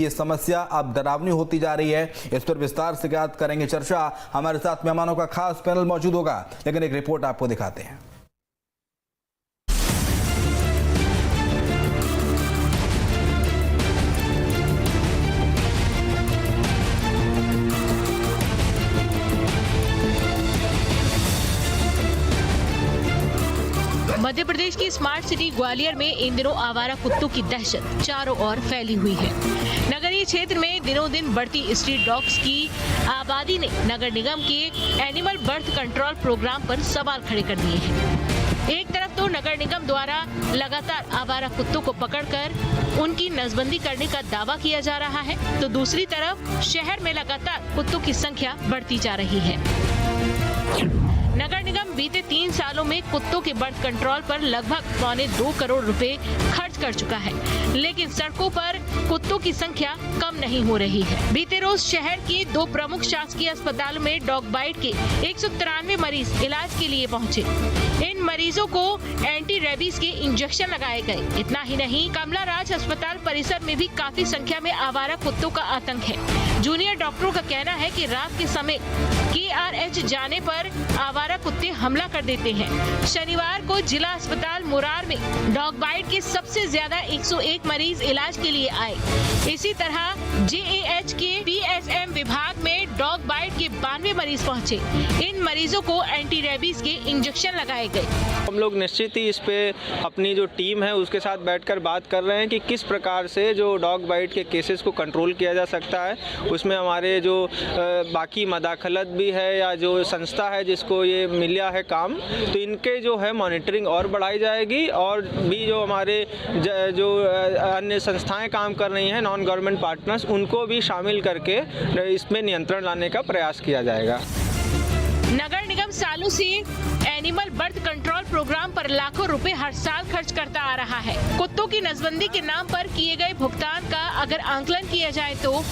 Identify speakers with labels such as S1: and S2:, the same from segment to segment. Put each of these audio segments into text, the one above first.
S1: ये समस्या अब डरावनी होती जा रही है। इस पर विस्तार से करेंगे चर्चा। हमारे साथ मेहमानों का खास पैनल मौजूद होगा, लेकिन एक रिपोर्ट आपको दिखाते हैं।
S2: मध्य प्रदेश की स्मार्ट सिटी ग्वालियर में इन दिनों आवारा कुत्तों की दहशत चारों ओर फैली हुई है। नगरीय क्षेत्र में दिनों दिन बढ़ती स्ट्रीट डॉग्स की आबादी ने नगर निगम के एनिमल बर्थ कंट्रोल प्रोग्राम पर सवाल खड़े कर दिए हैं। एक तरफ तो नगर निगम द्वारा लगातार आवारा कुत्तों को पकड़कर उनकी नसबंदी करने का दावा किया जा रहा है, तो दूसरी तरफ शहर में लगातार कुत्तों की संख्या बढ़ती जा रही है। नगर निगम बीते 3 सालों में कुत्तों के बर्थ कंट्रोल पर लगभग 2.25 करोड़ रुपए खर्च कर चुका है, लेकिन सड़कों पर कुत्तों की संख्या कम नहीं हो रही है। बीते रोज शहर के 2 प्रमुख शासकीय अस्पतालों में डॉग बाइट के 193 मरीज इलाज के लिए पहुंचे। इन मरीजों को एंटी रेबीज के इंजेक्शन लगाए गए। इतना ही नहीं, कमला राज अस्पताल परिसर में भी काफी संख्या में आवारा कुत्तों का आतंक है। जूनियर डॉक्टरों का कहना है कि रात के समय KRH जाने पर आवारा कुत्ते हमला कर देते हैं। शनिवार को जिला अस्पताल मुरार में डॉग बाइट के सबसे ज्यादा 101 मरीज इलाज के लिए आए। इसी तरह JAH के PSM विभाग में डॉग बाइट के 92 मरीज पहुंचे। इन मरीजों को एंटी रेबीज के इंजेक्शन लगाए गए।
S3: हम लोग निश्चित ही इस पे अपनी जो टीम है उसके साथ बैठकर बात कर रहे हैं कि किस प्रकार से जो डॉग बाइट के केसेस को कंट्रोल किया जा सकता है। उसमें हमारे जो बाकी मदाखलत भी है या जो संस्था है जिसको ये मिला है काम, तो इनके जो है मॉनिटरिंग और बढ़ाई जाएगी, और भी जो हमारे जो अन्य संस्थाएं काम कर रही हैं, नॉन गवर्नमेंट पार्टनर्स, उनको भी शामिल करके इसमें नियंत्रण लाने का प्रयास किया जाएगा।
S2: नगर निगम सालों से एनिमल बर्थ कंट्रोल प्रोग्राम पर लाखों रुपए हर साल खर्च करता आ रहा है। कुत्तों की नसबंदी के नाम पर किए गए भुगतान का अगर आंकलन किया जाए तो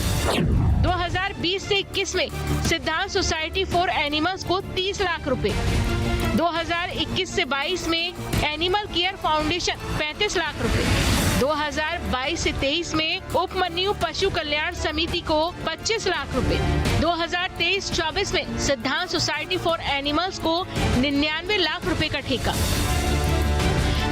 S2: 2020 से 21 में सिद्धांत सोसाइटी फॉर एनिमल्स को 30 लाख रुपए, 2021 से 22 में एनिमल केयर फाउंडेशन 35 लाख रुपए, 2022 से 23 में उपमन्यु पशु कल्याण समिति को 25 लाख रुपए, 2023-24 में सिद्धांत सोसाइटी फॉर एनिमल्स को 99 लाख रुपए का ठेका।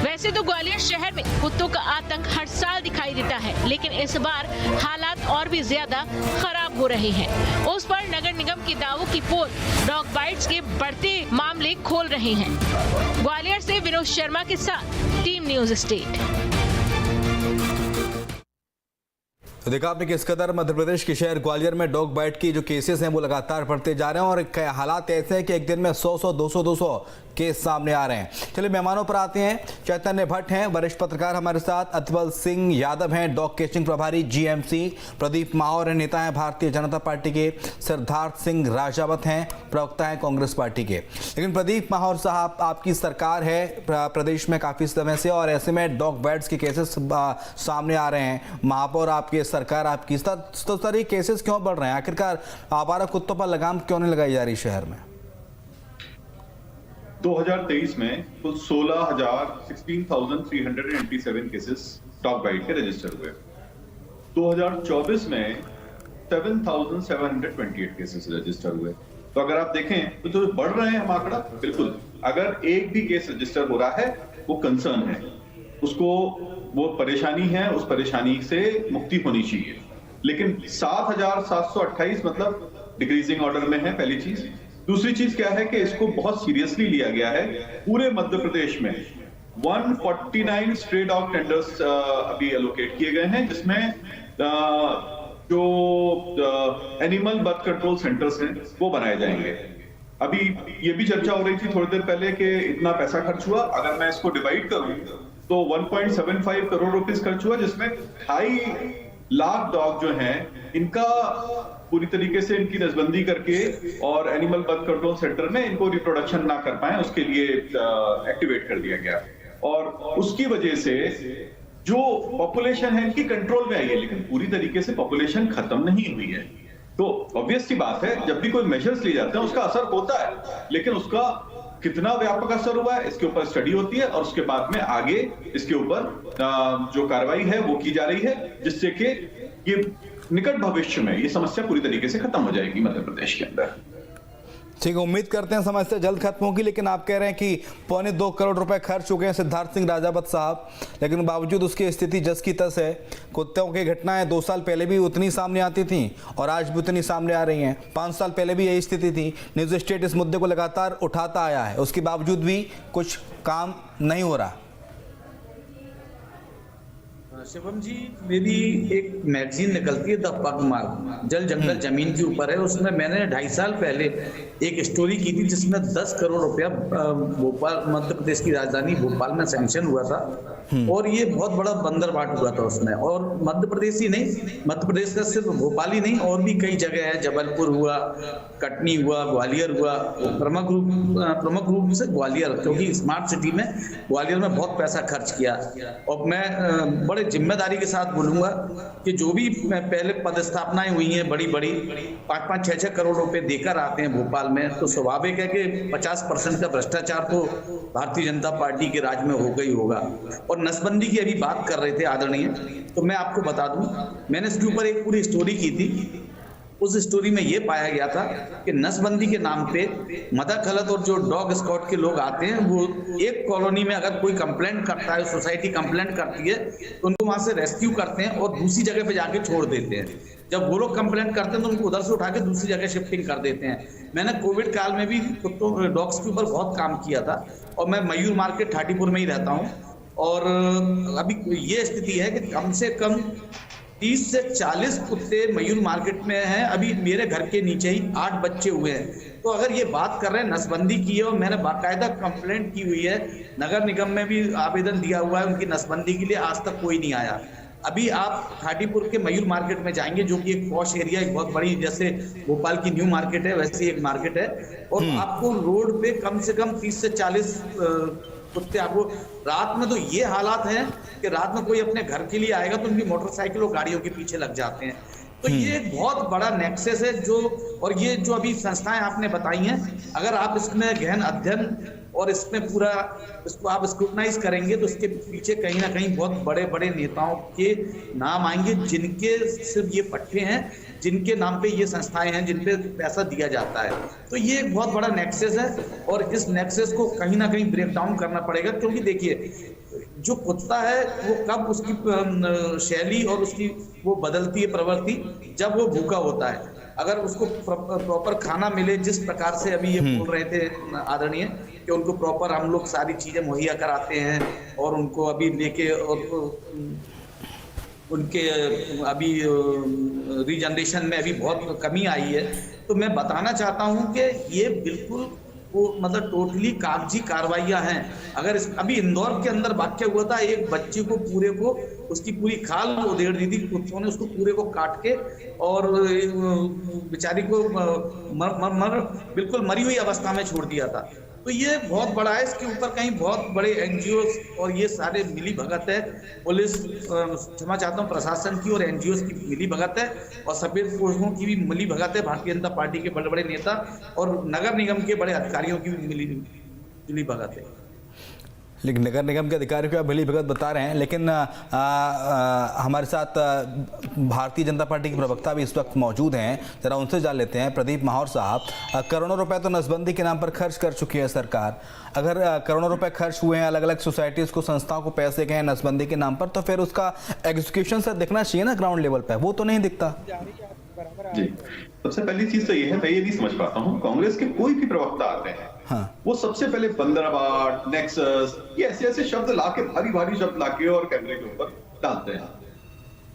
S2: वैसे तो ग्वालियर शहर में कुत्तों का आतंक हर साल दिखाई देता है, लेकिन इस बार हालात और भी ज्यादा खराब हो रहे हैं। उस पर नगर निगम के दावों की पोल डॉग बाइट्स के बढ़ते मामले खोल रहे हैं। ग्वालियर से विनोद शर्मा के साथ टीम न्यूज स्टेट।
S1: तो देखा आपने किस कदर मध्य प्रदेश के शहर ग्वालियर में डॉग बाइट की जो केसेस हैं वो लगातार बढ़ते जा रहे हैं, और हालात ऐसे हैं कि एक दिन में 100 200 केस सामने आ रहे हैं। चलिए मेहमानों पर आते हैं। चैतन्य भट्ट हैं वरिष्ठ पत्रकार हमारे साथ, अतबल सिंह यादव हैं डॉग केचिंग प्रभारी GMC, प्रदीप माहौर हैं नेता हैं भारतीय जनता पार्टी के, सिद्धार्थ सिंह राजावत हैं प्रवक्ता हैं कांग्रेस पार्टी के। लेकिन प्रदीप माहौर साहब, आपकी सरकार है प्रदेश में काफी समय से, और ऐसे में डॉग बाइट्स के केसेस सामने आ रहे हैं। महापौर आपकी सरकार आपकी, तो सर ये केसेस क्यों बढ़ रहे हैं? आखिरकार आवारा कुत्तों पर लगाम क्यों नहीं लगाई जा रही शहर में?
S4: 2023 में कुल 16,387 केसेस डॉग बाइट के रजिस्टर हुए। 2024 में 7,728 केसेस रजिस्टर हुए। तो अगर आप देखें तो बढ़ रहे हैं हम आंकड़ा, बिल्कुल। अगर एक भी केस रजिस्टर हो रहा है वो कंसर्न है, उसको वो परेशानी है, उस परेशानी से मुक्ति होनी चाहिए। लेकिन 7,728 मतलब डिक्रीजिंग ऑर्डर में है, पहली चीज। दूसरी चीज क्या है कि इसको बहुत सीरियसली लिया गया है। पूरे मध्य प्रदेश में 149 स्ट्रे डॉग टेंडर्स अभी एलोकेट किए गए हैं, जिसमें जो एनिमल बर्थ कंट्रोल सेंटर्स हैं वो बनाए जाएंगे। अभी ये भी चर्चा हो रही थी थोड़ी देर पहले कि इतना पैसा खर्च हुआ। अगर मैं इसको डिवाइड करूं तो 1.75 करोड़ रुपीस खर्च हुआ, जिसमें 2.5 लाख डॉग जो हैं इनका पूरी तरीके से इनकी नसबंदी करके और एनिमल बर्थ कंट्रोल सेंटर में इनको रिप्रोडक्शन ना कर पाए उसके लिए एक्टिवेट कर दिया गया। और उसकी वजह से जो पॉपुलेशन है इनकी कंट्रोल में आई है, लेकिन पूरी तरीके से पॉपुलेशन खत्म नहीं हुई है। तो ऑब्वियस सी बात है, जब भी कोई मेजर्स लिए जाते हैं उसका असर होता है, लेकिन उसका कितना व्यापक असर हुआ है इसके ऊपर स्टडी होती है, और उसके बाद में आगे इसके ऊपर जो कार्रवाई है वो की जा रही है, जिससे कि ये निकट भविष्य में ये समस्या पूरी तरीके से खत्म हो जाएगी मध्य प्रदेश के अंदर।
S1: ठीक है, उम्मीद करते हैं समस्या जल्द खत्म होगी। लेकिन आप कह रहे हैं कि 2.25 करोड़ रुपए खर्च चुके हैं सिद्धार्थ सिंह राजावत साहब, लेकिन बावजूद उसकी स्थिति जस की तस है। कुत्तों की घटनाएं 2 साल पहले भी उतनी सामने आती थी और आज भी उतनी सामने आ रही हैं। 5 साल पहले भी यही स्थिति थी। न्यूज स्टेट इस मुद्दे को लगातार उठाता आया है, उसके बावजूद भी कुछ काम नहीं हो रहा।
S5: शिवम जी, मेरी एक मैगजीन निकलती है द पग मार्क, जल जंगल जमीन के ऊपर है। उसमें मैंने 2.5 साल पहले एक स्टोरी की थी जिसमें 10 करोड़ रुपया भोपाल, मध्य प्रदेश की राजधानी भोपाल में सैंक्शन हुआ था और ये बहुत बड़ा बंदरबाट हुआ था उसमें। और मध्य प्रदेश ही नहीं, मध्य प्रदेश का सिर्फ भोपाल ही नहीं और भी कई जगह है, जबलपुर हुआ, कटनी हुआ, ग्वालियर हुआ, प्रमुख रूप से ग्वालियर, क्योंकि स्मार्ट सिटी में ग्वालियर में बहुत पैसा खर्च किया। और मैं बड़े जिम्मेदारी के साथ बोलूंगा कि जो भी पहले पदस्थापनाएं हुई हैं बड़ी बड़ी 5-5, 6-6 करोड़ रुपए देकर आते हैं भोपाल में, तो स्वाभाविक है कि 50% का भ्रष्टाचार तो भारतीय जनता पार्टी के राज में हो गई होगा। और नसबंदी की अभी बात कर रहे थे आदरणीय, तो मैं आपको बता दूं, मैंने इसके ऊपर एक पूरी स्टोरी की थी। उस स्टोरी में ये पाया गया था कि नसबंदी के नाम पे मदाखलत और जो डॉग स्क्वाड के लोग आते हैं, वो एक कॉलोनी में अगर कोई कंप्लेंट करता है, सोसाइटी कंप्लेंट करती है, तो उनको वहां से रेस्क्यू करते हैं और दूसरी जगह पे जाके छोड़ देते हैं। जब वो लोग कंप्लेंट करते हैं तो उनको उधर से उठा के दूसरी जगह शिफ्टिंग कर देते हैं। मैंने कोविड काल में भी कुत्तों, डॉग्स के ऊपर बहुत काम किया था और मैं मयूर मार्केट ठाटीपुर में ही रहता हूँ। और अभी ये स्थिति है कि कम से कम 30 से 40 कुत्ते मयूर मार्केट में हैं। अभी मेरे घर के नीचे ही 8 बच्चे हुए हैं। तो अगर ये बात कर रहे हैं नसबंदी की है, और मैंने बाकायदा कंप्लेंट की हुई है, नगर निगम में भी आवेदन दिया हुआ है उनकी नसबंदी के लिए, आज तक कोई नहीं आया। अभी आप ठाटीपुर के मयूर मार्केट में जाएंगे, जो कि एक पॉश एरिया, एक बहुत बड़ी, जैसे भोपाल की न्यू मार्केट है वैसे एक मार्केट है, और आपको रोड पे कम से कम 30 से 40 कुत्ते आपको रात में। तो ये हालात हैं कि रात में कोई अपने घर के लिए आएगा तो उनकी मोटरसाइकिल और गाड़ियों के पीछे लग जाते हैं। तो ये एक बहुत बड़ा नेक्सस है जो, और ये जो अभी संस्थाएं आपने बताई हैं, अगर आप इसमें गहन अध्ययन और इसमें पूरा इसको आप स्क्रूटनाइज करेंगे तो इसके पीछे कहीं ना कहीं बहुत बड़े बड़े नेताओं के नाम आएंगे, जिनके सिर्फ ये पट्टे हैं, जिनके नाम पे ये संस्थाएं हैं, जिन पे पैसा दिया जाता है। तो ये एक बहुत बड़ा नेक्सस है और इस नेक्सस को कहीं ना कहीं ब्रेक डाउन करना पड़ेगा। क्योंकि देखिए, जो कुत्ता है वो कब उसकी शैली और उसकी वो बदलती है प्रवृत्ति, जब वो भूखा होता है। अगर उसको प्रॉपर खाना मिले, जिस प्रकार से अभी ये बोल रहे थे आदरणीय कि उनको प्रॉपर हम लोग सारी चीजें मुहैया कराते हैं और उनको अभी लेके और उनके अभी रीजनरेशन में अभी बहुत कमी आई है। तो मैं बताना चाहता हूं कि ये बिल्कुल वो मतलब टोटली कागजी कार्रवाइयां हैं। अगर अभी इंदौर के अंदर वाक्य हुआ था, एक बच्ची को पूरे को उसकी पूरी खाल उधेड़ दी थी कुत्तों ने, उसको पूरे को काट के और बेचारी को बिल्कुल मरी हुई अवस्था में छोड़ दिया था। तो ये बहुत बड़ा है, इसके ऊपर कहीं बहुत बड़े एनजीओ और ये सारे मिली भगत है, पुलिस, क्षमा चाहता हूँ, प्रशासन की और एनजीओ की मिली भगत है और सफेद पोषकों की भी मिली भगत है, भारतीय जनता पार्टी के बड़े बड़े नेता और नगर निगम के बड़े अधिकारियों की भी मिली भगत है।
S1: लेकिन नगर निगम के अधिकारियों को आप मिली भगत बता रहे हैं, लेकिन हमारे साथ भारतीय जनता पार्टी के प्रवक्ता भी इस वक्त मौजूद हैं, जरा उनसे जान लेते हैं। प्रदीप माहौर साहब, करोड़ों रुपए तो नसबंदी के नाम पर खर्च कर चुकी है सरकार। अगर करोड़ों रुपए खर्च हुए हैं, अलग अलग सोसाइटीज को, संस्थाओं को पैसे गए हैं नसबंदी के नाम पर, तो फिर उसका एग्जीक्यूशन सर दिखना चाहिए ना ग्राउंड लेवल पर, वो तो नहीं दिखता।
S4: जी, सबसे पहली चीज तो ये है, मैं ये नहीं समझ पाता हूँ, कांग्रेस के कोई भी प्रवक्ता आते हैं, हाँ, वो सबसे पहले बंदरबाट, नेक्सस, ये ऐसे ऐसे शब्द लाके, भारी भारी शब्द लाके और कैमरे के ऊपर डालते हैं।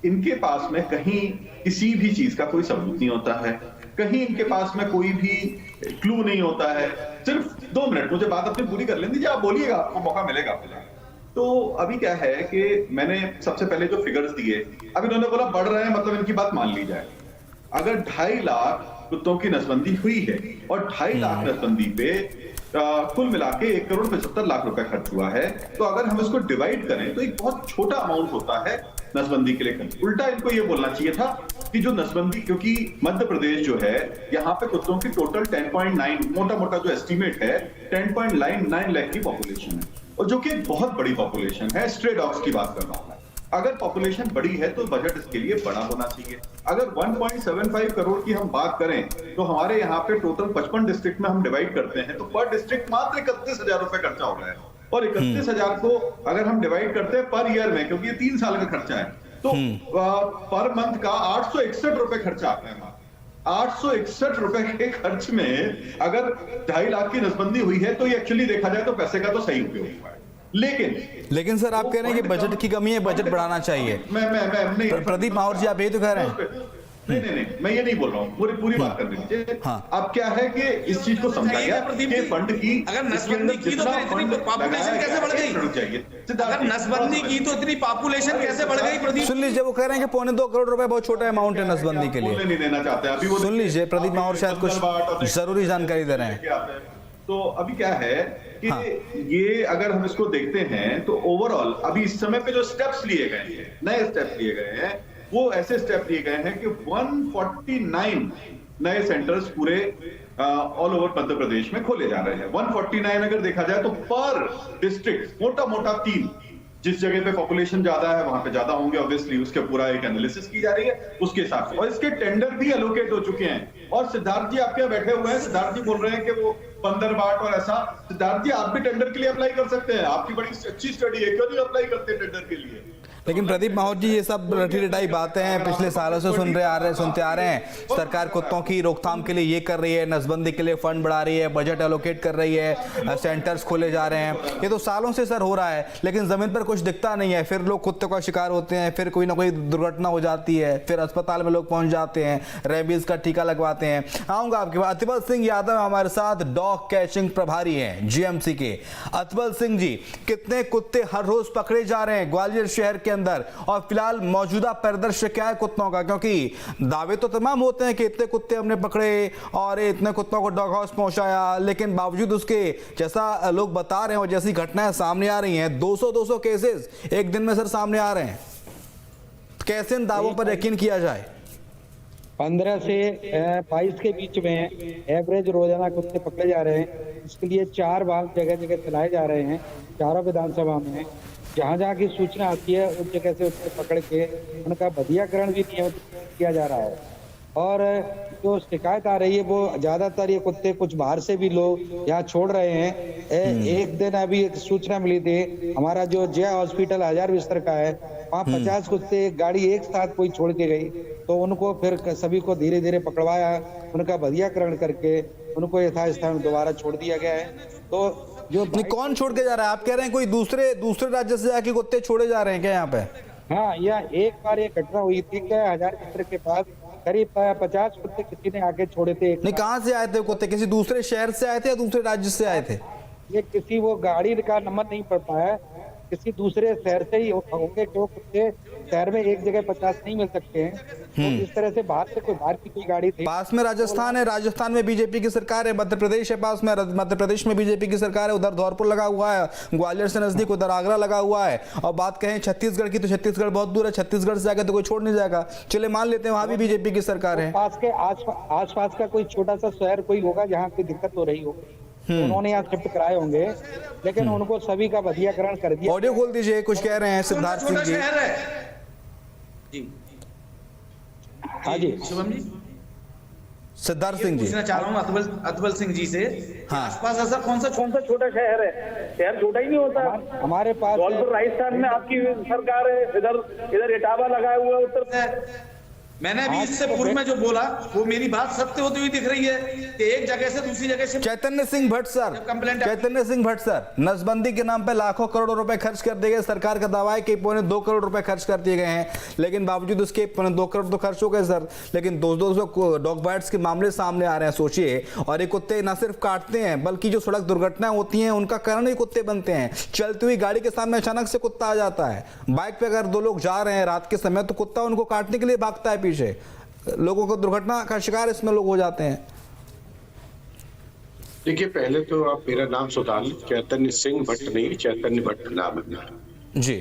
S4: इनके पास में कहीं किसी भी चीज का कोई सबूत नहीं होता है, कहीं इनके पास में कोई भी क्लू नहीं होता है। सिर्फ 2 मिनट मुझे बात अपनी पूरी कर लेने दीजिए, आप बोलिएगा, आपको मौका मिलेगा। तो अभी क्या है कि मैंने सबसे पहले जो फिगर्स दिए, अब इन्होंने बोला बढ़ रहे हैं, मतलब इनकी बात मान ली जाए। अगर 2.5 लाख कुत्तों की नसबंदी हुई है और 2.5 लाख नसबंदी पे कुल मिला के 1 करोड़ 75 लाख रुपए खर्च हुआ है, तो अगर हम इसको डिवाइड करें तो एक बहुत छोटा अमाउंट होता है नसबंदी के लिए खर्च। उल्टा इनको ये बोलना चाहिए था कि जो नसबंदी, क्योंकि मध्य प्रदेश जो है, यहाँ पे कुत्तों की टोटल 10.9 मोटा जो एस्टिमेट है 10.9 लाख की पॉपुलेशन है, और जो कि एक बहुत बड़ी पॉपुलेशन है। स्ट्रे डॉग्स की बात कर रहा हूं मैं, अगर पॉपुलेशन बड़ी है तो बजट इसके लिए बड़ा होना चाहिए। अगर 1.75 करोड़ की हम बात करें तो हमारे यहाँ पे टोटल 55 डिस्ट्रिक्ट में हम डिवाइड करते हैं तो पर डिस्ट्रिक्ट मात्र 31,000 रुपए खर्चा हो रहा है, और 31,000 को अगर हम डिवाइड करते हैं पर ईयर में, क्योंकि ये 3 साल का खर्चा है, तो पर मंथ का 861 रुपए खर्चा आता है। 861 रुपए के खर्च में अगर 2.5 लाख की नसबंदी हुई है तो ये एक्चुअली देखा जाए तो पैसे का तो सही उपयोग हुआ है।
S1: लेकिन सर आप कह रहे हैं कि बजट की कमी है, बजट बढ़ाना चाहिए।
S4: मैं
S1: प्रदीप माहौर जी आप यही तो कह रहे हैं।
S4: नहीं, मैं ये नहीं बोल रहा हूँ, पूरी बात करने दीजिए।
S1: हाँ।
S4: अब क्या है कि इस चीज को समझा गया कि फंड की,
S5: अगर नसबंदी की तो इतनी पॉपुलेशन कैसे बढ़ गई? अगर नसबंदी की तो इतनी पॉपुलेशन कैसे बढ़ गई प्रदीप?
S1: सुन लीजिए, वो कह रहे हैं कि 2.25 करोड़ रुपए बहुत छोटा अमाउंट है नसबंदी के लिए।
S4: नहीं देना चाहते अभी वो,
S1: सुन लीजिए, प्रदीप माहौर शायद कुछ जरूरी जानकारी दे रहे हैं।
S4: तो अभी क्या है कि ये अगर हम इसको देखते हैं तो ओवरऑल अभी इस समय पे जो स्टेप्स लिए गए हैं, नए स्टेप्स लिए गए हैं, वो ऐसे स्टेप लिए गए हैं कि 149 नए सेंटर्स पूरे ऑल ओवर मध्य प्रदेश में खोले जा रहे हैं। 149 अगर देखा जाए तो पर डिस्ट्रिक्ट मोटा 3, जिस जगह पे पॉपुलेशन ज्यादा है वहां पे ज्यादा होंगे ऑब्वियसली, उसके पूरा एक एनालिसिस की जा रही है उसके हिसाब से, और इसके टेंडर भी एलोकेट हो चुके हैं। और सिद्धार्थ जी आपके बैठे हुए हैं, सिद्धार्थ जी बोल रहे हैं कि वो 15 बाट और ऐसा। सिद्धार्थ जी आप भी टेंडर के लिए अप्लाई कर सकते हैं, आपकी बड़ी अच्छी स्टडी है, क्यों नहीं अप्लाई करते टेंडर के लिए?
S1: लेकिन प्रदीप माहौर जी, ये सब रटी रटाई बातें हैं, पिछले सालों से सुनते आ रहे हैं। सरकार कुत्तों की रोकथाम के लिए ये कर रही है, नसबंदी के लिए फंड बढ़ा रही है, बजट एलोकेट कर रही है, सेंटर्स खोले जा रहे हैं। ये तो सालों से सर हो रहा है, लेकिन जमीन पर कुछ दिखता नहीं है। फिर लोग कुत्ते का शिकार होते हैं, फिर कोई ना कोई दुर्घटना हो जाती है, फिर अस्पताल में लोग पहुंच जाते हैं, रेबीज का टीका लगवाते हैं। आऊंगा आपके पास। अतबल सिंह यादव हमारे साथ डॉग कैचिंग प्रभारी हैं जीएमसी के। अतबल सिंह जी, कितने कुत्ते हर रोज पकड़े जा रहे हैं ग्वालियर शहर के अंदर, और फिलहाल मौजूदा परिदृश्य क्या है कुत्तों का? क्योंकि दावे तो तमाम होते हैं कि इतने कुत्ते हमने पकड़े और इतने कुत्तों को डॉग हाउस पहुंचाया, लेकिन बावजूद उसके जैसा लोग बता रहे हैं और जैसी घटनाएं सामने आ रही हैं, 200 केसेस एक दिन में सर सामने आ रहे हैं। कैसे इन दावों पर यकीन किया जाए?
S6: 15 से 22 के बीच में एवरेज रोजाना कुत्ते पकड़े जा रहे हैं। इसके लिए 4 वाहन जगह जगह चलाए जा रहे हैं, चारों विधानसभा में। जहाँ जहाँ की सूचना आती है उस जगह से उसको पकड़ के उनका बधियाकरण भी नियमित किया जा रहा है। और जो शिकायत आ रही है वो ज्यादातर ये कुत्ते कुछ बाहर से भी लोग यहाँ छोड़ रहे हैं। एक दिन अभी एक सूचना मिली थी, हमारा जो जया हॉस्पिटल 1000 बिस्तर का है, वहाँ 50 कुत्ते एक गाड़ी एक साथ कोई छोड़ के गई, तो उनको फिर सभी को धीरे धीरे पकड़वाया, उनका बधियाकरण करके उनको यथास्थान दोबारा छोड़ दिया गया है। तो जो
S1: कौन छोड़ के जा रहा है? आप कह रहे हैं कोई दूसरे राज्य से जाके कुत्ते छोड़े जा रहे हैं क्या यहाँ पे?
S6: हाँ, यह एक बार एक घटना हुई थी कि 1000 बिस्तर के पास करीब 50 कुत्ते किसी ने आके छोड़े थे।
S1: नहीं, कहाँ से आए थे कुत्ते? किसी दूसरे शहर से आए थे या दूसरे राज्य से आए थे?
S6: ये किसी वो गाड़ी का नंबर नहीं पड़ पाया, किसी दूसरे शहर से ही होंगे, जो कुत्ते शहर में एक जगह 50 नहीं मिल सकते हैं। तो इस तरह से बाहर से बाहर की कोई गाड़ी थी।
S1: पास में राजस्थान है, राजस्थान में बीजेपी की सरकार है, मध्य प्रदेश है पास में, मध्य प्रदेश में बीजेपी की सरकार है, उधर धौलपुर लगा हुआ है, ग्वालियर से नजदीक उधर आगरा लगा हुआ है। और बात कहें छत्तीसगढ़ की तो छत्तीसगढ़ बहुत दूर है, छत्तीसगढ़ से आगे तो कोई छोड़ नहीं जाएगा। चले मान लेते हैं वहां भी बीजेपी की सरकार है।
S6: पास के आसपास का कोई छोटा सा शहर कोई होगा जहाँ कोई दिक्कत हो रही होगी, उन्होंने यहाँ शिफ्ट कराए होंगे, लेकिन उनको सभी का बधियाकरण कर दिया।
S1: ऑडियो खोल दीजिए, कुछ कह रहे हैं सिद्धार्थ सिंह जी।
S6: हाँ जी,
S5: शुभम जी,
S1: सिद्धार्थ सिंह जी
S5: पूछना चाह रहा हूँ अतबल सिंह जी से।
S1: हाँ।
S5: आसपास ऐसा कौन सा
S7: छोटा शहर है? शहर छोटा ही नहीं होता।
S6: हमारे पास
S7: धौलपुर राजस्थान में आपकी सरकार है, इधर इटावा लगाया हुआ है उत्तर में।
S5: मैंने अभी इससे पूर्व में जो बोला वो मेरी बात सत्य होती हुई दिख रही है कि एक जगह से दूसरी जगह से।
S1: चैतन्य सिंह भट्ट सर, नसबंदी के नाम पे लाखों करोड़ों रुपए खर्च कर दिए गए। सरकार का दावा है कि 2.25 करोड़ रुपए खर्च कर दिए गए हैं, लेकिन बावजूद उसके 2 करोड़ तो खर्च हो गए सर, लेकिन 200 डॉग बाइट्स के मामले सामने आ रहे हैं। सोचिए, और ये कुत्ते न सिर्फ काटते हैं बल्कि जो सड़क दुर्घटनाएं होती हैं उनका कारण ही कुत्ते बनते हैं। चलती हुई गाड़ी के सामने अचानक से कुत्ता आ जाता है, बाइक पे अगर 2 लोग जा रहे हैं रात के समय तो कुत्ता उनको काटने के लिए भागता है पीछे, लोगों को दुर्घटना का शिकार इसमें लोग हो जाते हैं।
S8: देखिए, पहले तो आप मेरा नाम सुधार लीजिए, चैतन्य सिंह भट्ट नहीं, चैतन्य भट्ट नाम है
S1: जी।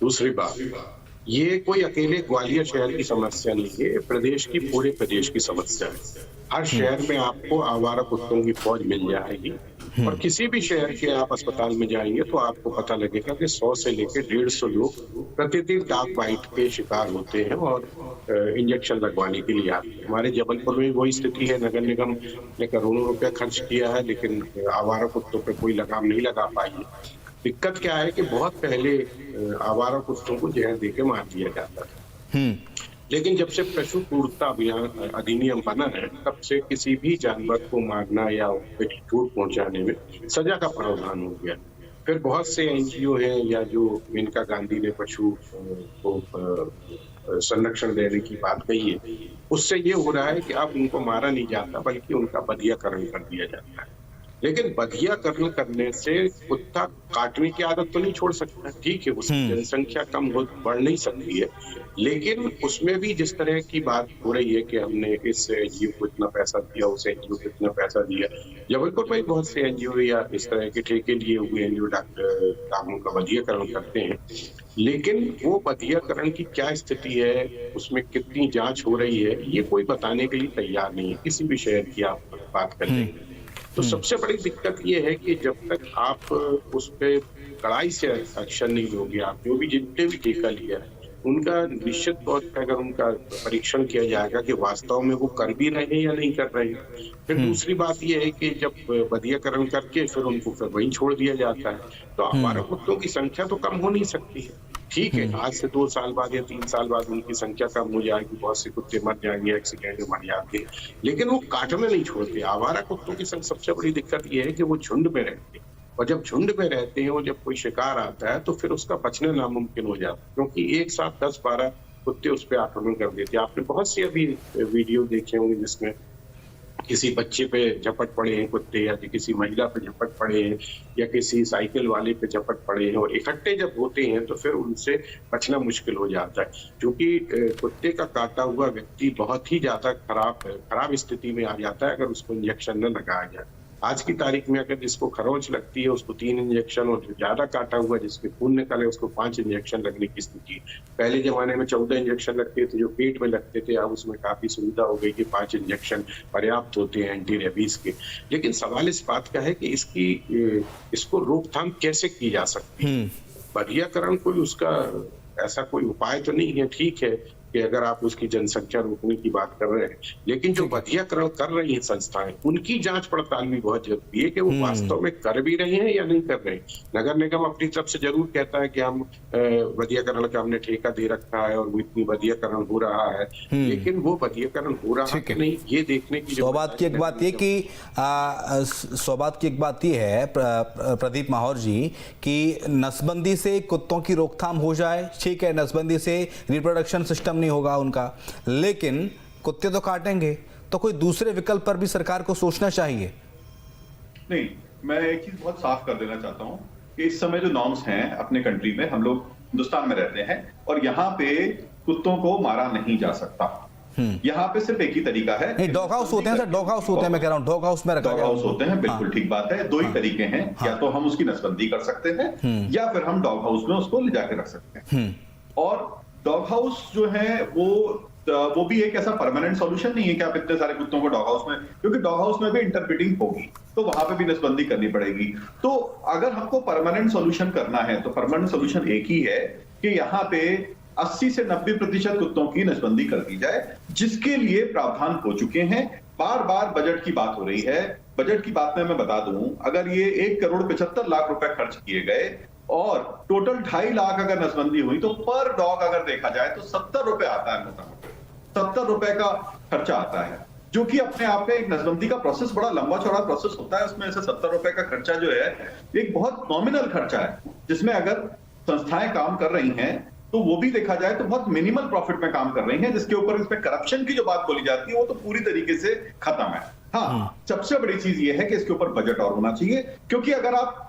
S8: दूसरी बात, ये कोई अकेले ग्वालियर शहर की समस्या नहीं है, प्रदेश की पूरे प्रदेश की समस्या है। हर शहर में आपको आवारा कुत्तों की फौज मिल जाएगी, और किसी भी शहर के आप अस्पताल में जाएंगे तो आपको पता लगेगा कि 100 से लेकर 150 लोग प्रतिदिन डॉग बाइट के शिकार होते हैं और इंजेक्शन लगवाने के लिए आते हैं। हमारे जबलपुर में वही स्थिति है। नगर निगम ने करोड़ों रुपया खर्च किया है, लेकिन आवारा कुत्तों पर कोई लगाम नहीं लगा पाई है। दिक्कत क्या है कि बहुत पहले आवारा कुत्तों को जहर देके मार दिया जाता था, लेकिन जब से पशु क्रूरता अभियान अधिनियम बना है तब से किसी भी जानवर को मारना या चोट पहुंचाने में सजा का प्रावधान हो गया। फिर बहुत से एनजीओ हैं या जो मेनका गांधी ने पशु को संरक्षण देने की बात कही है, उससे ये हो रहा है कि अब उनको मारा नहीं जाता बल्कि उनका बधियाकरण कर दिया जाता है। लेकिन बधियाकरण करने से कुत्ता काटने की आदत तो नहीं छोड़ सकता, ठीक है, उसकी जनसंख्या कम बढ़ नहीं सकती है, लेकिन उसमें भी जिस तरह की बात हो रही है कि हमने इस एनजीओ को इतना पैसा दिया, उस एनजीओ को इतना पैसा दिया। जबलपुर में बहुत से एनजीओ या इस तरह के ठेके लिए हुए एनजीओ डॉगों का बधियाकरण करते हैं, लेकिन वो बधियाकरण की क्या स्थिति है, उसमें कितनी जांच हो रही है, ये कोई बताने के लिए तैयार नहीं है। किसी भी शहर की आप बात कर लेंगे तो सबसे बड़ी दिक्कत ये है कि जब तक आप उस पर कड़ाई से एक्शन नहीं लोगे, आप जो भी जितने भी ठेका लिया है उनका निश्चित तौर पर अगर उनका परीक्षण किया जाएगा कि वास्तव में वो कर भी रहे हैं या नहीं कर रहे हैं। फिर दूसरी बात ये है कि जब बधियाकरण करके फिर उनको फिर वहीं छोड़ दिया जाता है तो आवारा कुत्तों की संख्या तो कम हो नहीं सकती है। ठीक है, आज से 2 साल बाद या 3 साल बाद उनकी संख्या कम हो जाएगी, बहुत से कुत्ते मर जाएंगे, एक्सीडेंट में मर जाते हैं, लेकिन वो काटने नहीं छोड़ते। आवारा कुत्तों की सबसे बड़ी दिक्कत ये है कि वो झुंड में रहते हैं, और जब झुंड में रहते हैं और जब कोई शिकार आता है तो फिर उसका बचना नामुमकिन हो जाता है, क्योंकि एक साथ 10-12 कुत्ते उस पर आक्रमण कर देते हैं। आपने बहुत सी अभी वीडियो देखे होंगे जिसमें किसी बच्चे पे झपट पड़े हैं कुत्ते, या किसी महिला पे झपट पड़े हैं, या किसी साइकिल वाले पे झपट पड़े हैं, और इकट्ठे जब होते हैं तो फिर उनसे बचना मुश्किल हो जाता है, क्योंकि कुत्ते का काटा हुआ व्यक्ति बहुत ही ज्यादा खराब स्थिति में आ जाता है अगर उसको इंजेक्शन न लगाया जाए। आज की तारीख में अगर जिसको खरोंच लगती है उसको 3 इंजेक्शन, और जो ज्यादा काटा हुआ जिसके खून निकले उसको 5 इंजेक्शन लगने की स्थिति। पहले जमाने में 14 इंजेक्शन लगते थे जो पेट में लगते थे, अब उसमें काफी सुविधा हो गई कि 5 इंजेक्शन पर्याप्त होते हैं एंटी रेबीज के। लेकिन सवाल इस बात का है कि इसको रोकथाम कैसे की जा सकती है। बधियाकरण कोई उसका ऐसा कोई उपाय तो नहीं है। ठीक है कि अगर आप उसकी जनसंख्या रोकने की बात कर रहे हैं, लेकिन जो बधियाकरण कर रही हैं संस्थाएं, उनकी जांच पड़ताल भी बहुत जरूरी है कि वो वास्तव में कर भी रहे हैं या नहीं कर रहे हैं। नगर निगम अपनी तरफ से जरूर कहता है कि हम बधियाकरण का हमने ठेका दे रखा है और वो इतनी बधियाकरण हो रहा है, लेकिन वो बधियाकरण हो रहा है नहीं, ये देखने की
S1: सौबात की एक बात ये है प्रदीप माहौर जी कि नसबंदी से कुत्तों की रोकथाम हो जाए, ठीक है, नसबंदी से रिप्रोडक्शन सिस्टम नहीं होगा उनका, लेकिन कुत्ते तो काटेंगे, तो कोई दूसरे विकल्प पर भी सरकार को सोचना चाहिए।
S4: नहीं, मैं एक चीज बहुत साफ कर देना चाहता हूं कि इस समय जो नॉर्म्स हैं अपने कंट्री में, हम लोग हिंदुस्तान में रहते हैं और यहाँ पे कुत्तों को मारा नहीं जा सकता। यहाँ पे सिर्फ एक ही तरीका है।
S1: नहीं, डॉग हाउस होते हैं सर, डॉग हाउस होते हैं, मैं कह रहा हूँ डॉग हाउस में रखा
S4: डॉग हाउस होते हैं, बिल्कुल ठीक बात है। 2 ही तरीके हैं, या तो हम उसकी नसबंदी कर सकते हैं या फिर हम डॉग हाउस में उसको ले जाके रख सकते हैं। और डॉग हाउस जो है वो भी एक ऐसा परमानेंट सॉल्यूशन नहीं है कि आप इतने सारे कुत्तों को डॉग हाउस में, क्योंकि डॉग हाउस में भी इंटरब्रीडिंग होगी तो वहां पे भी नसबंदी करनी पड़ेगी। तो अगर हमको परमानेंट सॉल्यूशन करना है तो परमानेंट सॉल्यूशन एक ही है कि यहाँ पे 80 से 90% कुत्तों की नसबंदी कर दी जाए, जिसके लिए प्रावधान हो चुके हैं। बार बार बजट की बात हो रही है। बजट की बात में मैं बता दूं, अगर ये 1,75,00,000 रुपए खर्च किए गए और टोटल 2.5 लाख अगर नसबंदी हुई तो पर डॉग अगर देखा जाए तो 70 रुपए आता है, मोटा-मोटा 70 रुपए का खर्चा आता है, जो कि अपने आप में एक नसबंदी का प्रोसेस बड़ा लंबा चौड़ा प्रोसेस होता है। उसमें से 70 रुपए का खर्चा जो है एक बहुत नॉमिनल खर्चा है, जिसमें अगर संस्थाएं काम कर रही हैं तो वो भी देखा जाए तो बहुत मिनिमल प्रॉफिट में काम कर रही हैं, जिसके ऊपर इसमें करप्शन की जो बात बोली जाती है वो तो पूरी तरीके से खत्म है। हाँ, सबसे बड़ी चीज ये है कि इसके ऊपर बजट और होना चाहिए, क्योंकि अगर आप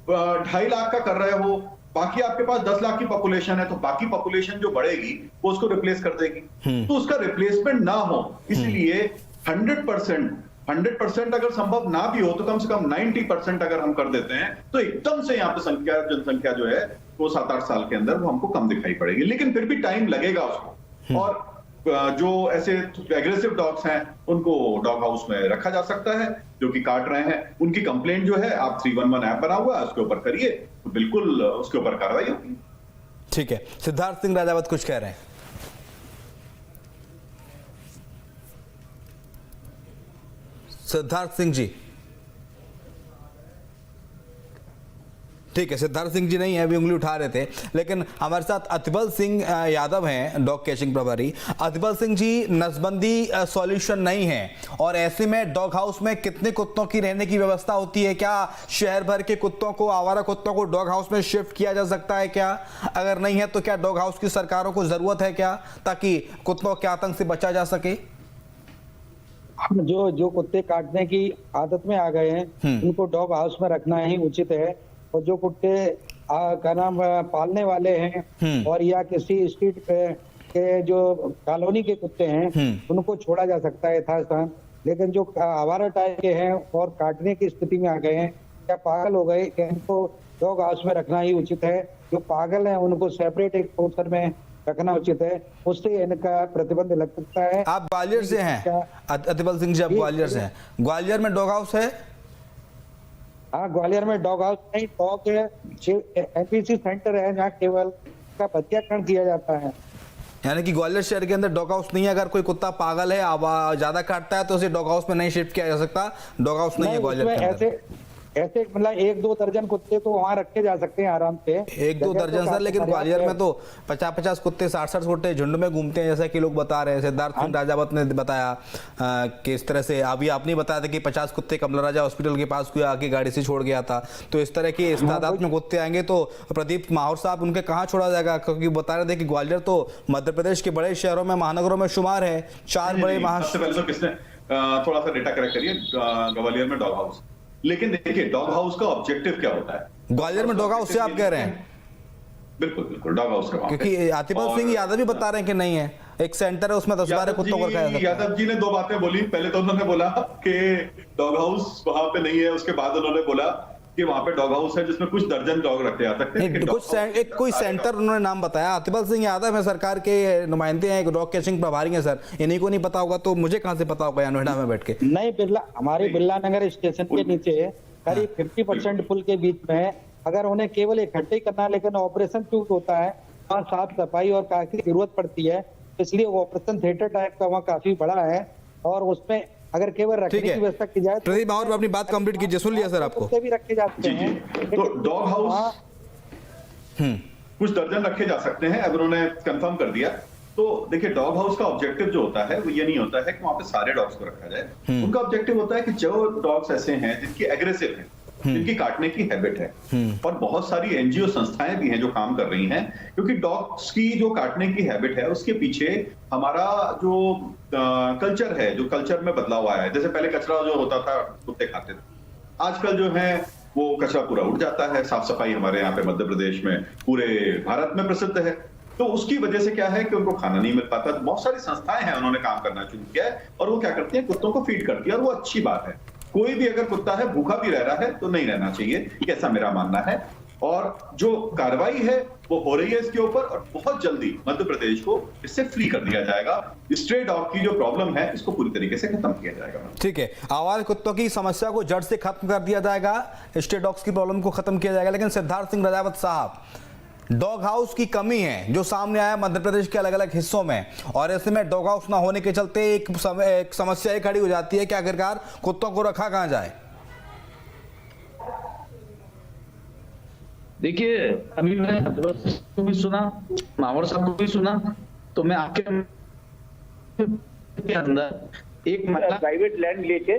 S4: 2.5 लाख का कर रहे हो, बाकी आपके पास 10 लाख की पॉपुलेशन है, तो बाकी पॉपुलेशन जो बढ़ेगी वो उसको रिप्लेस कर देगी। तो उसका रिप्लेसमेंट ना हो, इसलिए 100% अगर संभव ना भी हो तो कम से कम 90% अगर हम कर देते हैं तो एकदम से यहाँ पे जनसंख्या जो है वो 7-8 साल के अंदर वो हमको कम दिखाई पड़ेगी। लेकिन फिर भी टाइम लगेगा उसको। और जो ऐसे एग्रेसिव डॉग्स हैं उनको डॉग हाउस में रखा जा सकता है, जो कि काट रहे हैं। उनकी कंप्लेंट जो है, आप 311 ऐप बना हुआ है उसके ऊपर करिए, तो बिल्कुल उसके ऊपर कार्रवाई होगी।
S1: ठीक है, सिद्धार्थ सिंह राजावत कुछ कह रहे हैं। सिद्धार्थ सिंह जी, ठीक है, सिद्धार्थ सिंह जी नहीं है, अभी उंगली उठा रहे थे, लेकिन हमारे साथ अतबल सिंह यादव हैं, डॉग कैचिंग प्रभारी। अतबल सिंह जी, नसबंदी सॉल्यूशन नहीं है, और ऐसे में डॉग हाउस में कितने कुत्तों की रहने की व्यवस्था होती है? क्या शहर भर के कुत्तों को, आवारा कुत्तों को डॉग हाउस में शिफ्ट किया जा सकता है क्या? अगर नहीं है तो क्या डॉग हाउस की सरकारों को जरूरत है क्या, ताकि कुत्तों के आतंक से बचा जा सके?
S6: जो कुत्ते काटने की आदत में आ गए हैं उनको डॉग हाउस में रखना ही उचित है, और जो कुत्ते का नाम पालने वाले हैं और या किसी स्ट्रीट पे के जो कॉलोनी के कुत्ते हैं उनको छोड़ा जा सकता है यथास्थान। लेकिन जो आवारा टाइप के हैं और काटने की स्थिति में आ गए हैं, क्या पागल हो गए, इनको डॉग हाउस में रखना ही उचित है। जो पागल हैं उनको सेपरेट एक पोर्शन में रखना उचित है, उससे इनका प्रतिबंध लग सकता है।
S1: आप ग्वालियर से हैं अतबल सिंह जी, आप ग्वालियर से हैं। ग्वालियर में डॉग हाउस है?
S6: हाँ, ग्वालियर में डॉग हाउस नहीं, डॉग एनपीसी सेंटर है जहाँ केवल का बच्चाकरण किया जाता है।
S1: यानी कि ग्वालियर शहर के अंदर डॉग हाउस नहीं है। अगर कोई कुत्ता पागल है, ज्यादा काटता है, तो उसे डॉग हाउस में नहीं शिफ्ट किया जा सकता। डॉग हाउस नहीं है ग्वालियर के अंदर।
S6: ऐसे मतलब 1-2 दर्जन कुत्ते तो वहाँ रखे जा सकते हैं आराम से,
S1: 1-2 दर्जन सर, लेकिन ग्वालियर में तो 50-50 कुत्ते, 60-60 कुत्ते झुंड में घूमते हैं, जैसा कि लोग बता रहे हैं। सिद्धार्थ सिंह राजावत ने बताया कि इस तरह से, अभी आपने बताया था कि 50 कुत्ते कमला राजा हॉस्पिटल के पास कोई आके गाड़ी से छोड़ गया था। तो इस तरह की तादाद में कुत्ते आएंगे तो प्रदीप माहौर साहब, उनके कहाँ छोड़ा जाएगा? क्योंकि बता रहे थे कि ग्वालियर तो मध्य प्रदेश के बड़े शहरों में, महानगरों में शुमार है। 4 बड़े
S4: थोड़ा सा डेटा करेक्ट करिए, ग्वालियर में डॉग हाउस, लेकिन देखिए डॉग हाउस का ऑब्जेक्टिव क्या होता है?
S1: ग्वालियर में डॉग हाउस से आप कह रहे हैं?
S4: बिल्कुल बिल्कुल डॉग हाउस का,
S1: क्योंकि अतबल सिंह यादव भी बता रहे हैं कि नहीं है, एक सेंटर है उसमें 10-12 कुत्तों को रखा है।
S4: यादव जी ने 2 बातें बोली। पहले तो उन्होंने बोला कि डॉग हाउस वहां पे नहीं है, उसके बाद उन्होंने बोला कि वहां पे डॉग हाउस है जिसमें कुछ दर्जन डॉग रखे जा सकते हैं।
S1: कोई सेंटर उन्होंने नाम बताया। अतबल सिंह यादव है, सरकार के नुमाइंदे हैं, डॉग कैचिंग प्रभारी हैं सर। इन्हीं को नहीं पता होगा तो मुझे कहां से पता होगा नोएडा में बैठ के?
S6: नहीं, हमारे बिरला नगर स्टेशन के नीचे करीब 50% पुल के बीच में, अगर उन्हें केवल इकट्ठे करना, लेकिन ऑपरेशन शूट होता है, वहाँ साफ सफाई और काफी जरूरत पड़ती है, इसलिए ऑपरेशन थिएटर टाइप का वहाँ काफी बड़ा है, और उसमें अगर केवल रखने की व्यवस्था की जाए।
S1: प्रदीप माहौर, अपनी बात कंप्लीट कीजिए, सुन लिया सर आपको।
S6: भी रखे जाते हैं,
S4: तो डॉग हाउस कुछ दर्जन रखे जा सकते हैं, अब उन्होंने कंफर्म कर दिया। तो देखिए डॉग हाउस का ऑब्जेक्टिव जो होता है वो ये नहीं होता है कि वहां पे सारे डॉग्स को रखा जाए। उनका ऑब्जेक्टिव होता है कि जो डॉग्स ऐसे हैं जिनकी एग्रेसिव है, जिनकी काटने की हैबिट है, और बहुत सारी एनजीओ संस्थाएं भी हैं जो काम कर रही हैं, क्योंकि डॉग्स की जो काटने की हैबिट है उसके पीछे हमारा जो कल्चर है, जो कल्चर में बदलाव आया है। जैसे पहले कचरा जो होता था कुत्ते खाते थे, आजकल जो है वो कचरा पूरा उठ जाता है। साफ सफाई हमारे यहाँ पे मध्य प्रदेश में, पूरे भारत में प्रसिद्ध है। तो उसकी वजह से क्या है कि उनको खाना नहीं मिल पाता। बहुत सारी संस्थाएं हैं, उन्होंने काम करना शुरू किया है, और वो क्या करती हैं, कुत्तों को फीड करती है, और वो अच्छी बात है। कोई भी अगर कुत्ता है भूखा भी रह रहा है तो नहीं रहना चाहिए, ऐसा मेरा मानना है। और जो कार्रवाई है वो हो रही है इसके ऊपर, और बहुत जल्दी मध्य प्रदेश को इससे फ्री कर दिया जाएगा। स्ट्रे डॉग की जो प्रॉब्लम है इसको पूरी तरीके से खत्म किया जाएगा।
S1: ठीक है, आवारा कुत्तों की समस्या को जड़ से खत्म कर दिया जाएगा, स्ट्रे डॉग्स की प्रॉब्लम को खत्म किया जाएगा। लेकिन सिद्धार्थ सिंह राजावत साहब, डॉग हाउस की कमी है जो सामने आया मध्य प्रदेश के अलग अलग हिस्सों में, और ऐसे में डॉग हाउस ना होने के चलते एक समस्या खड़ी हो जाती है कि आखिरकार कुत्तों को रखा कहां जाए।
S5: देखिए, अभी मैंने अतबल को भी सुना, माहौर साहब को भी सुना, तो मैं आपके अंदर एक
S7: प्राइवेट लैंड लेके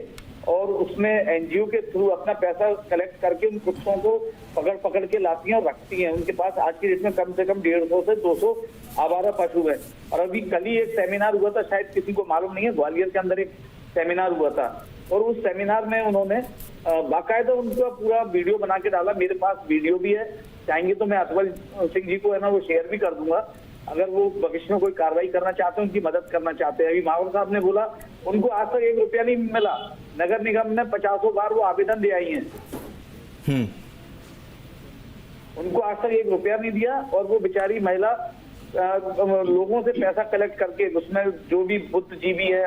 S7: और उसमें एनजीओ के थ्रू अपना पैसा कलेक्ट करके उन कुत्तों को पकड़ के लाती हैं और रखती हैं। उनके पास आज की डेट में कम से कम 150 से 200 आवारा पशु है। और अभी कल ही एक सेमिनार हुआ था, शायद किसी को मालूम नहीं है, ग्वालियर के अंदर एक सेमिनार हुआ था, और उस सेमिनार में उन्होंने बाकायदा उनका पूरा वीडियो बना के डाला। मेरे पास वीडियो भी है, चाहेंगे तो मैं अतबल सिंह जी को है ना वो शेयर भी कर दूंगा, अगर वो भविष्य में कोई कार्रवाई करना चाहते हैं, उनकी मदद करना चाहते हैं। अभी माहौर साहब ने बोला उनको आज तक 1 रुपया नहीं मिला, नगर निगम ने 50 बार वो आवेदन दे आई हैं, उनको आज तक 1 रुपया नहीं दिया, और वो बेचारी महिला लोगों से पैसा कलेक्ट करके उसमें जो भी बुद्धिजीवी है